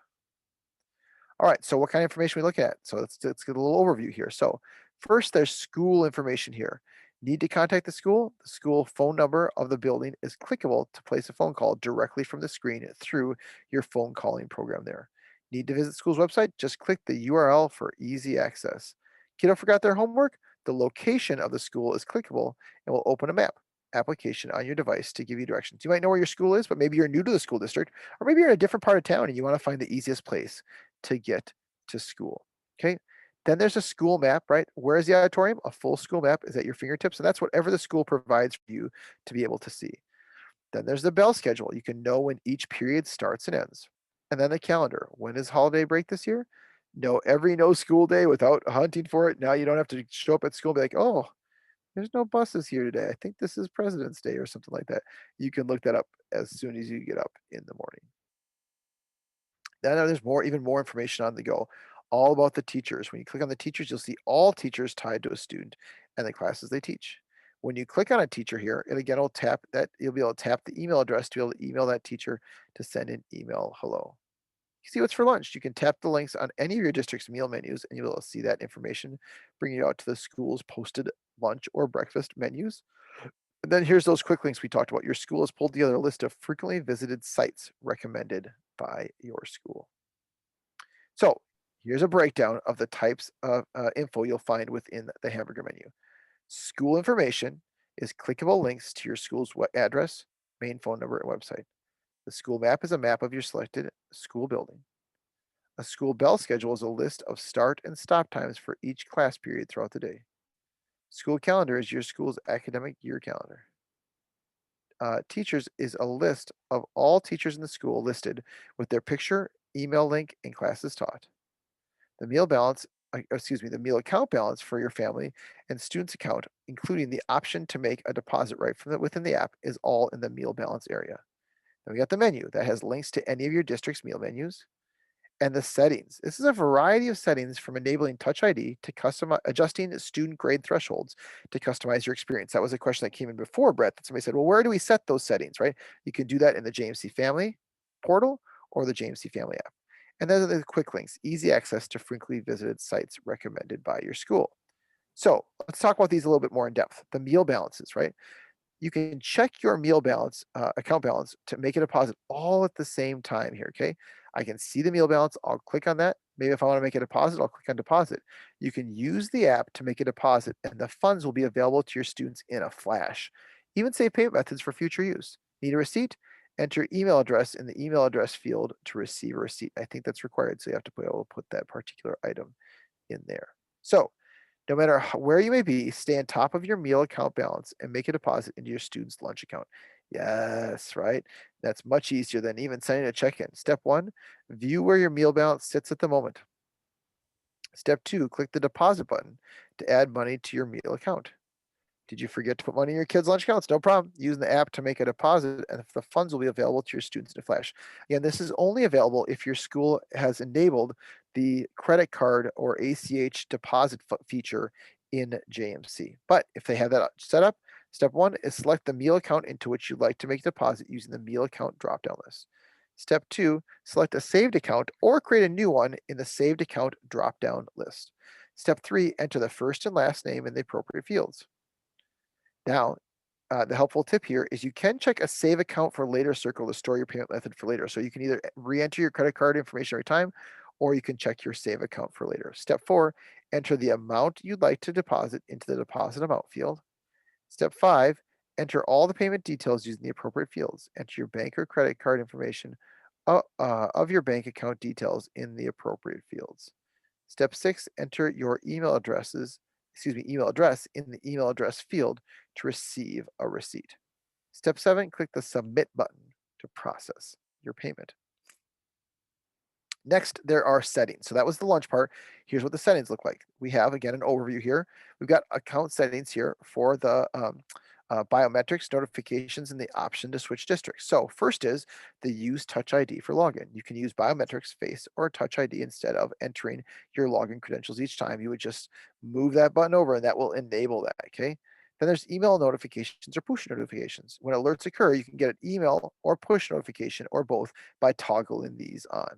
All right, so what kind of information we look at? So let's get a little overview here. So first, there's school information here. Need to contact the school? The school phone number of the building is clickable to place a phone call directly from the screen through your phone calling program there. Need to visit school's website? Just click the URL for easy access. Kiddo forgot their homework? The location of the school is clickable and will open a map application on your device to give you directions. You might know where your school is, but maybe you're new to the school district, or maybe you're in a different part of town and you want to find the easiest place to get to school. Okay. Then there's a school map, right? Where is the auditorium? A full school map is at your fingertips, and that's whatever the school provides for you to be able to see. Then there's the bell schedule. You can know when each period starts and ends. And then the calendar. When is holiday break this year? Know every no school day without hunting for it. Now you don't have to show up at school and be like, oh, there's no buses here today. I think this is President's Day or something like that. You can look that up as soon as you get up in the morning. Then there's even more information on the go, all about the teachers. When you click on the teachers, you'll see all teachers tied to a student and the classes they teach. When you click on a teacher here, it again will tap that you'll be able to tap the email address to be able to email that teacher to send an email hello. You see what's for lunch. You can tap the links on any of your district's meal menus and you'll be able to see that information, bring you out to the school's posted lunch or breakfast menus. And then here's those quick links we talked about. Your school has pulled together a list of frequently visited sites recommended by your school. So here's a breakdown of the types of info you'll find within the Hamburger menu. School information is clickable links to your school's address, main phone number, and website. The school map is a map of your selected school building. A school bell schedule is a list of start and stop times for each class period throughout the day. School calendar is your school's academic year calendar. Teachers is a list of all teachers in the school listed with their picture, email link, and classes taught. The meal balance, the meal account balance for your family and students account, including the option to make a deposit right from within the app, is all in the meal balance area. Then we got the menu that has links to any of your district's meal menus and the settings. This is a variety of settings from enabling Touch ID to adjusting student grade thresholds to customize your experience. That was a question that came in before, Brett, that somebody said, well, where do we set those settings, right? You can do that in the JMC Family portal or the JMC Family app. And then the quick links, easy access to frequently visited sites recommended by your school. So let's talk about these a little bit more in depth. The meal balances, right? You can check your meal balance, account balance to make a deposit all at the same time here, okay? I can see the meal balance, I'll click on that. Maybe if I wanna make a deposit, I'll click on deposit. You can use the app to make a deposit and the funds will be available to your students in a flash. Even save payment methods for future use. Need a receipt? Enter email address in the email address field to receive a receipt. I think that's required, so you have to be able to put that particular item in there. So no matter where you may be, stay on top of your meal account balance and make a deposit into your student's lunch account. Yes, right? That's much easier than even sending a check-in. Step 1, view where your meal balance sits at the moment. Step 2, click the deposit button to add money to your meal account. Did you forget to put money in your kids' lunch accounts? No problem. Use the app to make a deposit, and the funds will be available to your students in a flash. Again, this is only available if your school has enabled the credit card or ACH deposit feature in JMC. But if they have that set up, step 1 is select the meal account into which you'd like to make a deposit using the meal account drop-down list. Step 2, select a saved account or create a new one in the saved account drop-down list. Step 3, enter the first and last name in the appropriate fields. Now, the helpful tip here is you can check a save account for later circle to store your payment method for later. So you can either re-enter your credit card information every time, or you can check your save account for later. Step 4, enter the amount you'd like to deposit into the deposit amount field. Step 5, enter all the payment details using the appropriate fields. Enter your bank or credit card information of your bank account details in the appropriate fields. Step 6, enter your email address in the email address field to receive a receipt. Step 7, click the submit button to process your payment. Next, there are settings. So that was the lunch part. Here's what the settings look like. We have, again, an overview here. We've got account settings here for the biometrics, notifications, and the option to switch districts. So first is the use Touch ID for login. You can use biometrics, face, or Touch ID instead of entering your login credentials each time. You would just move that button over and that will enable that, okay? Then there's email notifications or push notifications. When alerts occur, you can get an email or push notification or both by toggling these on.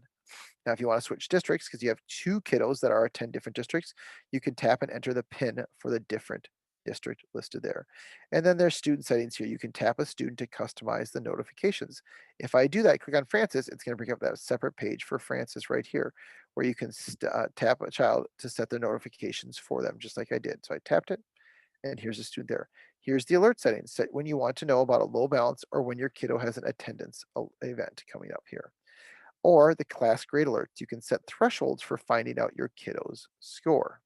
Now, if you want to switch districts, because you have two kiddos that are 10 different districts, you can tap and enter the PIN for the different district listed there. And then there's student settings here. You can tap a student to customize the notifications. If I do that, click on Francis, it's going to bring up that separate page for Francis right here, where you can tap a child to set their notifications for them, just like I did. So I tapped it, and here's a student there. Here's the alert settings. Set when you want to know about a low balance or when your kiddo has an attendance event coming up here, or the class grade alerts. You can set thresholds for finding out your kiddo's score.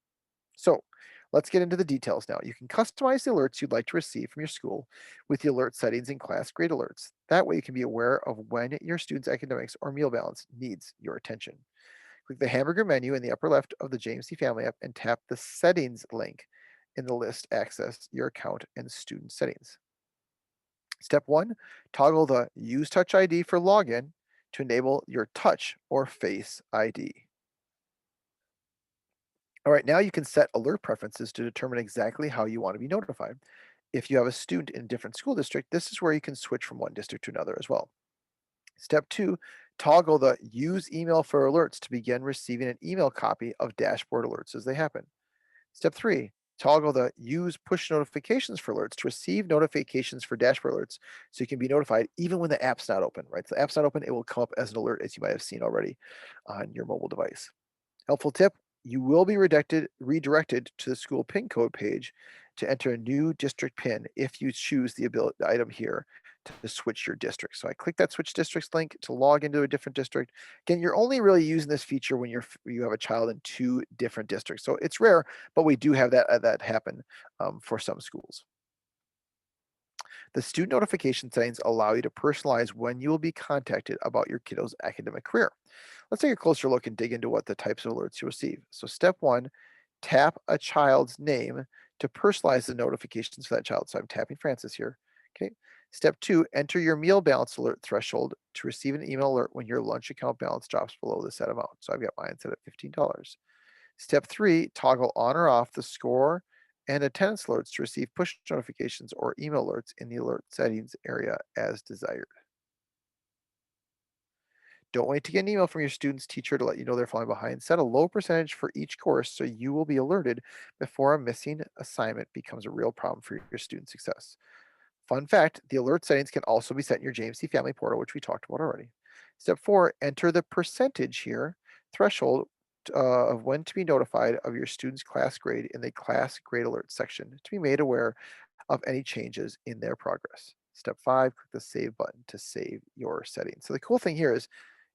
So let's get into the details now. You can customize the alerts you'd like to receive from your school with the alert settings and class grade alerts. That way you can be aware of when your student's academics or meal balance needs your attention. Click the Hamburger menu in the upper left of the James C Family app and tap the settings link in the list access your account and student settings. Step one, toggle the use Touch ID for login to enable your touch or face ID. All right, now you can set alert preferences to determine exactly how you want to be notified. If you have a student in a different school district, this is where you can switch from one district to another as well. Step two, toggle the use email for alerts to begin receiving an email copy of dashboard alerts as they happen. Step three, toggle the use push notifications for alerts to receive notifications for dashboard alerts so you can be notified even when the app's not open, right? So the app's not open, it will come up as an alert as you might have seen already on your mobile device. Helpful tip, you will be redirected to the school PIN code page to enter a new district PIN if you choose the item here to switch your district. So I click that switch districts link to log into a different district. Again, you're only really using this feature when you have a child in two different districts. So it's rare, but we do have that happen for some schools. The student notification settings allow you to personalize when you will be contacted about your kiddo's academic career. Let's take a closer look and dig into what the types of alerts you receive. So step one, tap a child's name to personalize the notifications for that child. So I'm tapping Francis here. Okay. Step two, enter your meal balance alert threshold to receive an email alert when your lunch account balance drops below the set amount. So I've got mine set at $15. Step three, toggle on or off the score and attendance alerts to receive push notifications or email alerts in the alert settings area as desired. Don't wait to get an email from your student's teacher to let you know they're falling behind. Set a low percentage for each course so you will be alerted before a missing assignment becomes a real problem for your student success. Fun fact, the alert settings can also be set in your JMC Family Portal, which we talked about already. Step four, enter the percentage here, threshold of when to be notified of your student's class grade in the class grade alert section to be made aware of any changes in their progress. Step five, click the save button to save your settings. So the cool thing here is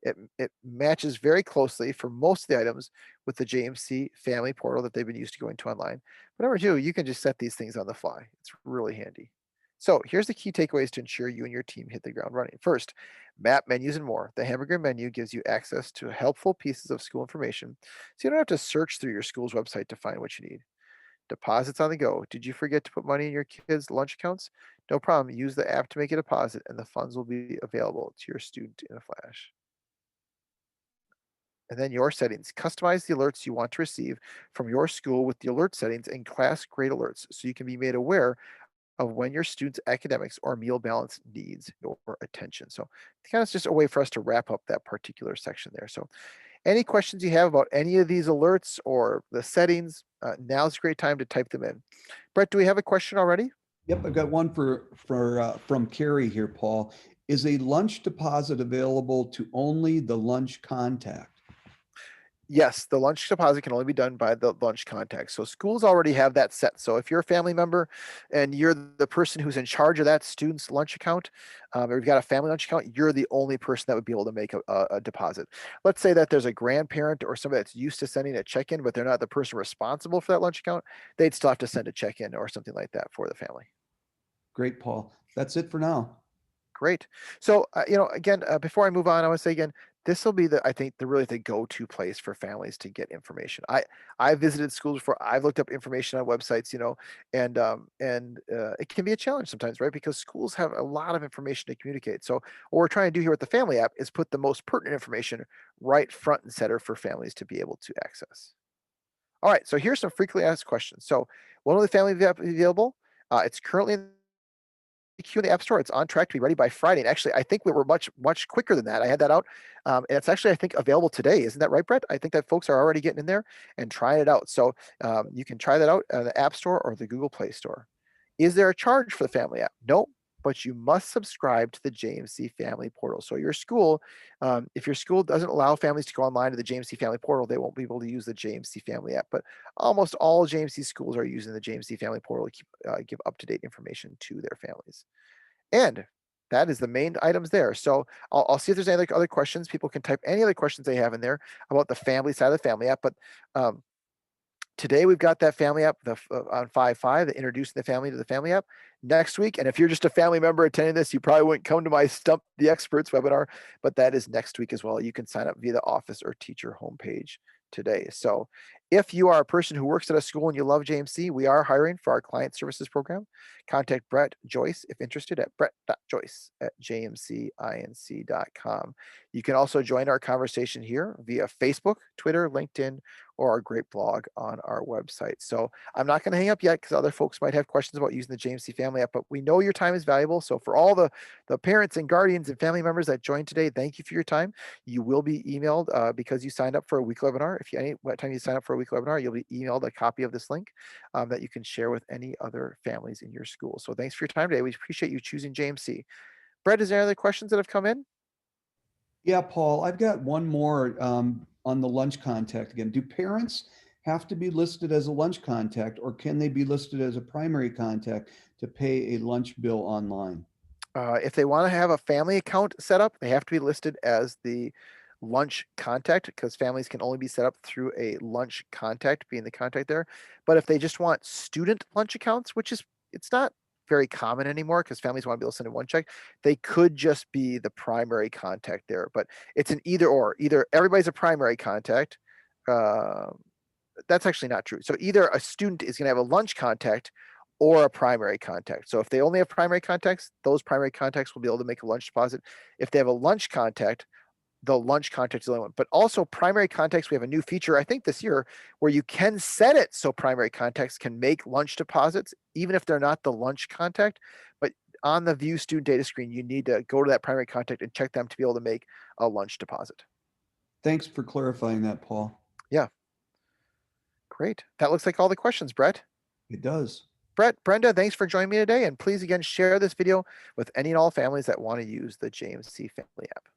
it matches very closely for most of the items with the JMC Family Portal that they've been used to going to online. But number two, you can just set these things on the fly. It's really handy. So here's the key takeaways to ensure you and your team hit the ground running. First, map menus and more. The Hamburger Menu gives you access to helpful pieces of school information, so you don't have to search through your school's website to find what you need. Deposits on the go. Did you forget to put money in your kids' lunch accounts? No problem. Use the app to make a deposit, and the funds will be available to your student in a flash. And then your settings. Customize the alerts you want to receive from your school with the alert settings and class grade alerts so you can be made aware of when your student's academics or meal balance needs your attention. So it's kind of just a way for us to wrap up that particular section there. So any questions you have about any of these alerts or the settings, now's a great time to type them in. Brett, do we have a question already? Yep, I've got one from Carrie here, Paul. Is a lunch deposit available to only the lunch contact? Yes, the lunch deposit can only be done by the lunch contact. So schools already have that set. So if you're a family member and you're the person who's in charge of that student's lunch account, or you've got a family lunch account, you're the only person that would be able to make a deposit. Let's say that there's a grandparent or somebody that's used to sending a check-in, but they're not the person responsible for that lunch account. They'd still have to send a check-in or something like that for the family. Great, Paul. That's it for now. Great. So, again, before I move on, I want to say again, This will be I think really the go-to place for families to get information. I visited schools before. I've looked up information on websites, and it can be a challenge sometimes, right? Because schools have a lot of information to communicate. So what we're trying to do here with the Family app is put the most pertinent information right front and center for families to be able to access. All right, so here's some frequently asked questions. So, one of the Family app available. It's currently in queue in the App Store. It's on track to be ready by Friday. And actually, I think we were much quicker than that. I had that out, and it's actually, I think, available today. Isn't that right, Brett? I think that folks are already getting in there and trying it out. So you can try that out on the App Store or the Google Play Store. Is there a charge for the Family app? No, but you must subscribe to the JMC Family Portal. So your school, if your school doesn't allow families to go online to the JMC Family Portal, they won't be able to use the JMC Family app. But almost all JMC schools are using the JMC Family Portal to give up-to-date information to their families. And that is the main items there. So I'll see if there's any other questions. People can type any other questions they have in there about the family side of the Family app. But today we've got that Family app on 5.5, the introducing the family to the Family app. Next week, and if you're just a family member attending this, you probably wouldn't come to my Stump the Experts webinar, but that is next week as well. You can sign up via the office or teacher homepage today. So if you are a person who works at a school and you love JMC, we are hiring for our client services program. Contact Brett Joyce if interested at brett.joyce@jmcinc.com. You can also join our conversation here via Facebook, Twitter, LinkedIn, or our great blog on our website. So I'm not going to hang up yet because other folks might have questions about using the JMC Family app, but we know your time is valuable. So for all the parents and guardians and family members that joined today, thank you for your time. You will be emailed because you signed up for a weekly webinar. If what time you sign up for a weekly webinar, you'll be emailed a copy of this link that you can share with any other families in your school. So thanks for your time today. We appreciate you choosing JMC. Brett, is there any other questions that have come in? Yeah, Paul, I've got one more on the lunch contact again. Do parents have to be listed as a lunch contact, or can they be listed as a primary contact to pay a lunch bill online? If they want to have a family account set up, they have to be listed as the lunch contact because families can only be set up through a lunch contact, being the contact there. But if they just want student lunch accounts, it's not very common anymore because families want to be able to send in one check, they could just be the primary contact there. But it's an either or. Either everybody's a primary contact. Uh, that's actually not true. So either a student is going to have a lunch contact or a primary contact. So if they only have primary contacts, those primary contacts will be able to make a lunch deposit. If they have a lunch contact, the lunch contact is the only one. But also primary contacts, we have a new feature, I think this year, where you can set it so primary contacts can make lunch deposits, even if they're not the lunch contact. But on the view student data screen, you need to go to that primary contact and check them to be able to make a lunch deposit. Thanks for clarifying that, Paul. Yeah. Great. That looks like all the questions, Brett. It does. Brett, Brenda, thanks for joining me today. And please again, share this video with any and all families that want to use the JMC Family app.